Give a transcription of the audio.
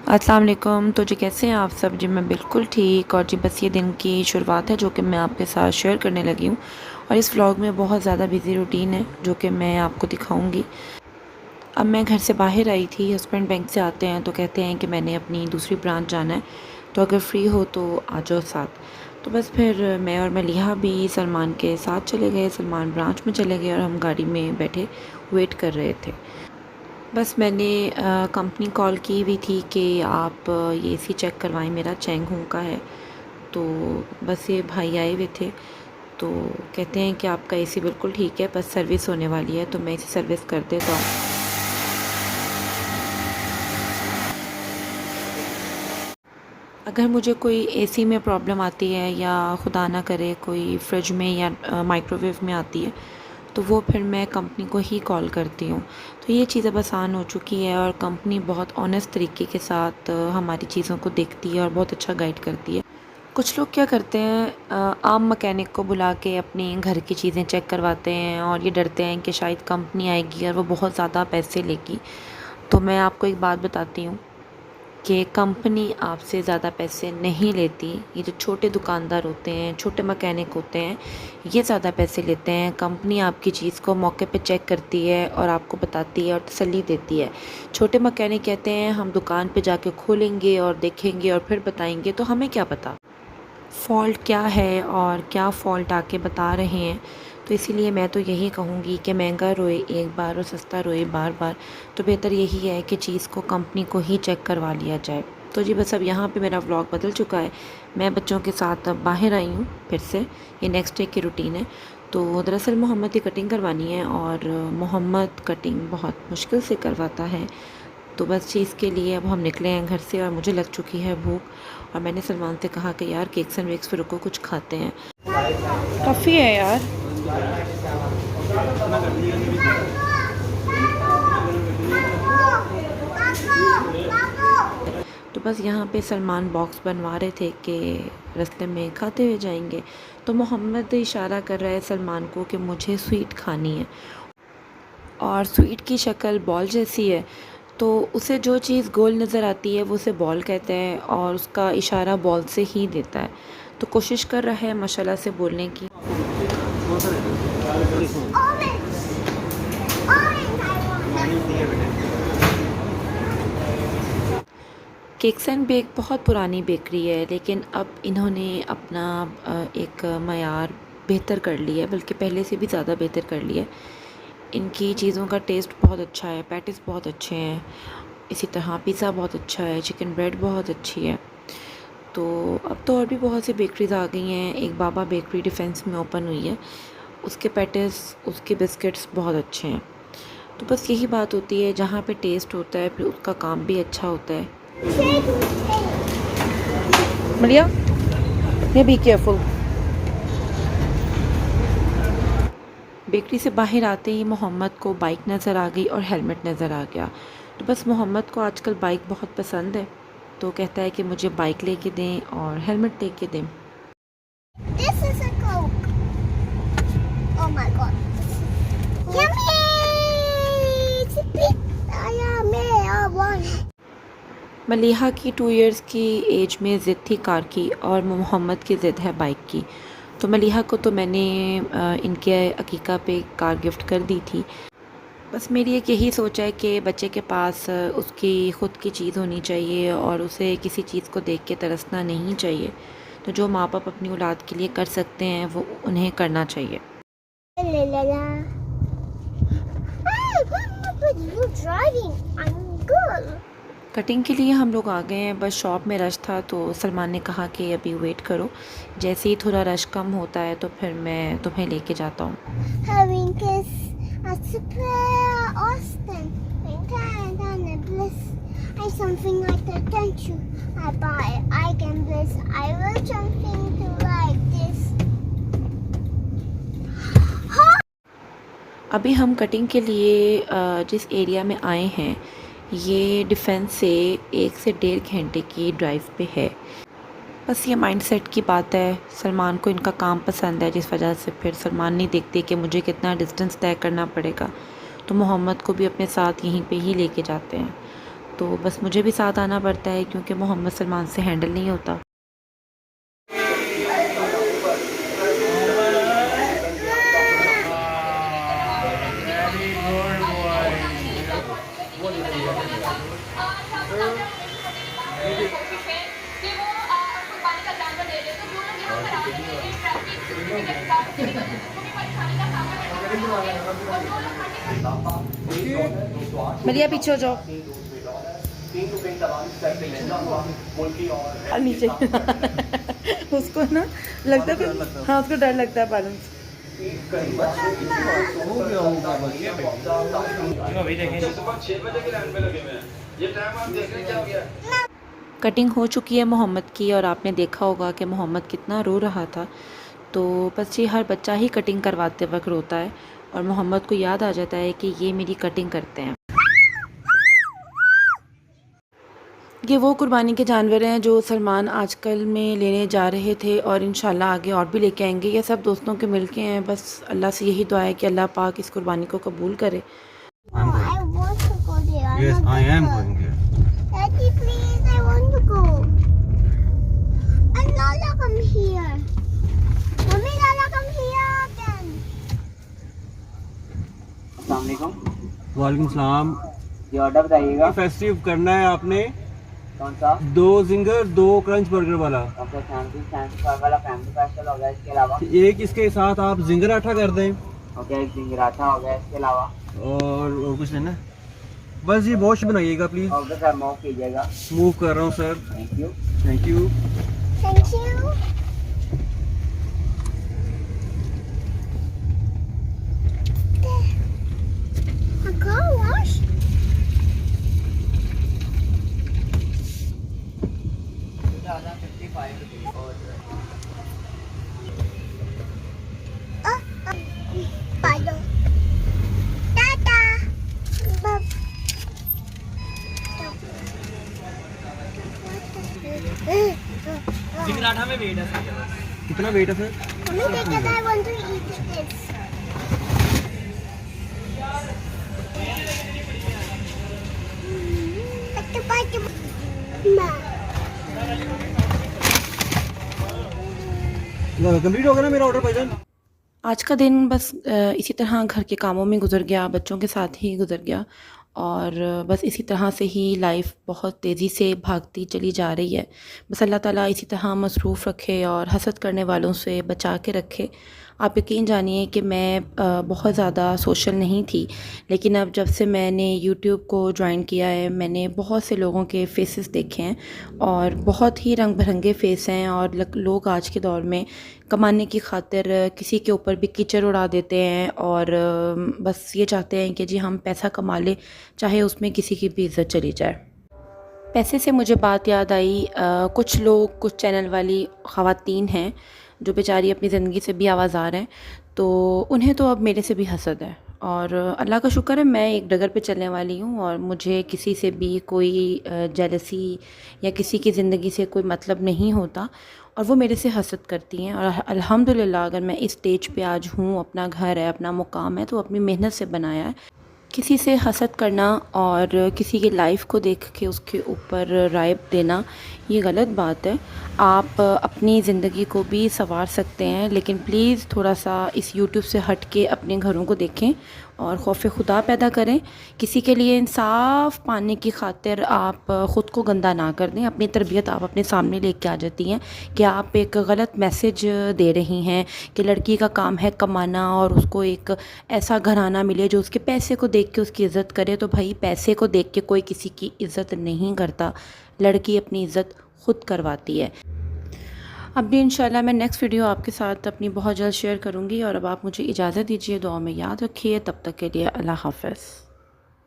अस्सलाम वालेकुम। तो जी कैसे हैं आप सब? जी मैं बिल्कुल ठीक। और जी बस ये दिन की शुरुआत है जो कि मैं आपके साथ शेयर करने लगी हूँ। और इस व्लॉग में बहुत ज़्यादा बिज़ी रूटीन है जो कि मैं आपको दिखाऊंगी। अब मैं घर से बाहर आई थी, हस्बैंड बैंक से आते हैं तो कहते हैं कि मैंने अपनी दूसरी ब्रांच जाना है, तो अगर फ्री हो तो आ जाओ साथ। तो बस फिर मैं और मलिहा भी सलमान के साथ चले गए, सलमान ब्रांच में चले गए और हम गाड़ी में बैठे वेट कर रहे थे। बस मैंने कंपनी कॉल की हुई थी कि आप ये एसी चेक करवाएं, मेरा चैंग हों का है। तो बस ये भाई आए हुए थे, तो कहते हैं कि आपका एसी बिल्कुल ठीक है, बस सर्विस होने वाली है, तो मैं इसे सर्विस कर देता हूँ। अगर मुझे कोई एसी में प्रॉब्लम आती है या खुदा ना करे कोई फ्रिज में या माइक्रोवेव में आती है, तो वो फिर मैं कंपनी को ही कॉल करती हूँ। तो ये चीज़ अब आसान हो चुकी है और कंपनी बहुत ऑनेस्ट तरीके के साथ हमारी चीज़ों को देखती है और बहुत अच्छा गाइड करती है। कुछ लोग क्या करते हैं, आम मैकेनिक को बुला के अपने घर की चीज़ें चेक करवाते हैं और ये डरते हैं कि शायद कंपनी आएगी और वो बहुत ज़्यादा पैसे लेगी। तो मैं आपको एक बात बताती हूँ कि कंपनी आपसे ज़्यादा पैसे नहीं लेती। ये जो छोटे दुकानदार होते हैं, छोटे मैकेनिक होते हैं, ये ज़्यादा पैसे लेते हैं। कंपनी आपकी चीज़ को मौके पे चेक करती है और आपको बताती है और तसल्ली देती है। छोटे मैकेनिक कहते हैं हम दुकान पे जाके खोलेंगे और देखेंगे और फिर बताएंगे, तो हमें क्या पता फ़ॉल्ट क्या है और क्या फ़ॉल्ट आके बता रहे हैं। तो इसीलिए मैं तो यही कहूँगी कि महंगा रोए एक बार और सस्ता रोए बार बार। तो बेहतर यही है कि चीज़ को कंपनी को ही चेक करवा लिया जाए। तो जी बस अब यहाँ पे मेरा व्लॉग बदल चुका है। मैं बच्चों के साथ अब बाहर आई हूँ फिर से। ये नेक्स्ट डे की रूटीन है। तो दरअसल मोहम्मद की कटिंग करवानी है और मोहम्मद कटिंग बहुत मुश्किल से करवाता है। तो बस चीज़ के लिए अब हम निकले हैं घर से और मुझे लग चुकी है भूख। और मैंने सलमान से कहा कि यार केक्स एंड वेक्स पे रुको, कुछ खाते हैं। काफ़ी है यार। तो बस यहाँ पे सलमान बॉक्स बनवा रहे थे कि रास्ते में खाते हुए जाएंगे। तो मोहम्मद इशारा कर रहा है सलमान को कि मुझे स्वीट खानी है और स्वीट की शक्ल बॉल जैसी है। तो उसे जो चीज़ गोल नज़र आती है वो उसे बॉल कहता है और उसका इशारा बॉल से ही देता है। तो कोशिश कर रहा है माशाल्लाह से बोलने की। केक्स एंड बेक बहुत पुरानी बेकरी है, लेकिन अब इन्होंने अपना एक मयार बेहतर कर लिया है, बल्कि पहले से भी ज़्यादा बेहतर कर लिया है। इनकी चीज़ों का टेस्ट बहुत अच्छा है, पैटिस बहुत अच्छे हैं, इसी तरह पिज़्ज़ा बहुत अच्छा है, चिकन ब्रेड बहुत अच्छी है। तो अब तो और भी बहुत सी बेकरीज़ आ गई हैं। एक बाबा बेकरी डिफेंस में ओपन हुई है, उसके पैटिस उसके बिस्किट्स बहुत अच्छे हैं। तो बस यही बात होती है, जहाँ पे टेस्ट होता है फिर उसका काम भी अच्छा होता है। मरिया, ये बी केयरफुल। बेकरी से बाहर आते ही मोहम्मद को बाइक नज़र आ गई और हेलमेट नज़र आ गया। तो बस मोहम्मद को आजकल बाइक बहुत पसंद है, तो कहता है कि मुझे बाइक लेके दें और हेलमेट लेके दें। This is a Coke. Oh my god. Yummy! It's a big yummy. I want. Maliha की 2 इयर्स की एज में ज़िद थी कार की और मोहम्मद की ज़िद है बाइक की। तो मलिहा को तो मैंने इनके अकीका पे कार गिफ्ट कर दी थी। बस मेरी एक यही सोच है कि बच्चे के पास उसकी ख़ुद की चीज़ होनी चाहिए और उसे किसी चीज़ को देख के तरसना नहीं चाहिए। तो जो माँ बाप अपनी औलाद के लिए कर सकते हैं वो उन्हें करना चाहिए। La la la. Hey, but you're driving. I'm good. Cutting के लिए हम लोग आ गए हैं। बस शॉप में रश था तो सलमान ने कहा कि अभी वेट करो, जैसे ही थोड़ा रश कम होता है तो फिर मैं तुम्हें लेके जाता हूँ। Having kiss a super Austin. And a bliss. I something like that, don't you? I buy I can bliss. I will something to like this. अभी हम कटिंग के लिए जिस एरिया में आए हैं ये डिफेंस से 1 से 1.5 घंटे की ड्राइव पे है। बस ये माइंडसेट की बात है। सलमान को इनका काम पसंद है, जिस वजह से फिर सलमान नहीं देखते कि मुझे कितना डिस्टेंस तय करना पड़ेगा, तो मोहम्मद को भी अपने साथ यहीं पे ही लेके जाते हैं। तो बस मुझे भी साथ आना पड़ता है क्योंकि मोहम्मद सलमान से हैंडल नहीं होता। मरिया पीछे हो जाओ, नीचे उसको ना लगता है, हाँ उसको डर लगता है पालन से। कटिंग हो चुकी है मोहम्मद की और आपने देखा होगा कि मोहम्मद कितना रो रहा था। तो बस ये हर बच्चा ही कटिंग करवाते वक्त रोता है और मोहम्मद को याद आ जाता है कि ये मेरी कटिंग करते हैं। ये वो कुर्बानी के जानवर हैं जो सलमान आजकल में लेने जा रहे थे और इंशाल्लाह आगे और भी लेके आएंगे। ये सब दोस्तों के मिल के हैं, बस अल्लाह से यही दुआ है कि अल्लाह पाक इस कुर्बानी को कबूल करे। I want to go there. Yes, I'm a I am girl. going there. Daddy, please, I want to go. And Lala, come here. Mommy, Lala, come here again. अस्सलामुअलैकुम। वालेकुम सलाम। ये ऑर्डर बताइएगा। फेस्टिव करना है आपने, कौन सा? 2 जिंगर 2 क्रंच बर्गर वाला। ओके, फैमिली वाला फैमिली स्पेशल हो गया। इसके अलावा एक इसके साथ आप जिंगर आठा कर दें। ओके, एक जिंगराठा हो गया। इसके अलावा और कुछ लेना? बस ये वॉश बनाइएगा प्लीज़। ओके सर, मूव कीजिएगा। मूव कर रहा हूँ sir. Thank you. Thank you. Thank you. A car wash? Pardon. Tata. Bab. जिगराठा में वेट है सर। कितना वेट है sir? Mommy, because I want to eat this. Complete हो गया ना मेरा ऑर्डर भाईजान? आज का दिन बस इसी तरह घर के कामों में गुजर गया, बच्चों के साथ ही गुजर गया और बस इसी तरह से ही लाइफ बहुत तेज़ी से भागती चली जा रही है। बस अल्लाह ताला इसी तरह मसरूफ़ रखे और हसद करने वालों से बचा के रखे। आप यकीन जानिए कि मैं बहुत ज़्यादा सोशल नहीं थी, लेकिन अब जब से मैंने यूट्यूब को ज्वाइन किया है मैंने बहुत से लोगों के फेसेस देखे हैं और बहुत ही रंग बिरंगे फेस हैं और लोग आज के दौर में कमाने की खातिर किसी के ऊपर भी कीचड़ उड़ा देते हैं और बस ये चाहते हैं कि जी हम पैसा कमा लें, चाहे उसमें किसी की भी इज़्ज़त चली जाए। पैसे से मुझे बात याद आई, कुछ लोग, कुछ चैनल वाली ख़वातीन हैं जो बेचारी अपनी ज़िंदगी से भी आवाज़ार हैं, तो उन्हें तो अब मेरे से भी हसद है और अल्लाह का शुक्र है मैं एक डगर पे चलने वाली हूँ और मुझे किसी से भी कोई जेलसी या किसी की ज़िंदगी से कोई मतलब नहीं होता और वो मेरे से हसद करती हैं। और अल्हम्दुलिल्लाह अगर मैं इस स्टेज पे आज हूँ, अपना घर है, अपना मुकाम है, तो अपनी मेहनत से बनाया है। किसी से हसद करना और किसी की लाइफ को देख के उसके ऊपर राय देना ये गलत बात है। आप अपनी ज़िंदगी को भी संवार सकते हैं, लेकिन प्लीज़ थोड़ा सा इस यूट्यूब से हट के अपने घरों को देखें और खौफ खुदा पैदा करें। किसी के लिए इंसाफ पाने की खातिर आप ख़ुद को गंदा ना कर दें। अपनी तरबियत आप अपने सामने लेके आ जाती हैं कि आप एक गलत मैसेज दे रही हैं कि लड़की का काम है कमाना और उसको एक ऐसा घराना मिले जो उसके पैसे को देख के उसकी इज़्ज़त करे। तो भाई पैसे को देख के कोई किसी की इज़्ज़त नहीं करता, लड़की अपनी इज़्ज़त ख़ुद करवाती है। अब भी इंशाल्लाह मैं नेक्स्ट वीडियो आपके साथ अपनी बहुत जल्द शेयर करूँगी और अब आप मुझे इजाज़त दीजिए, दुआ में याद रखिए। तब तक के लिए अल्लाह हाफ़िज़।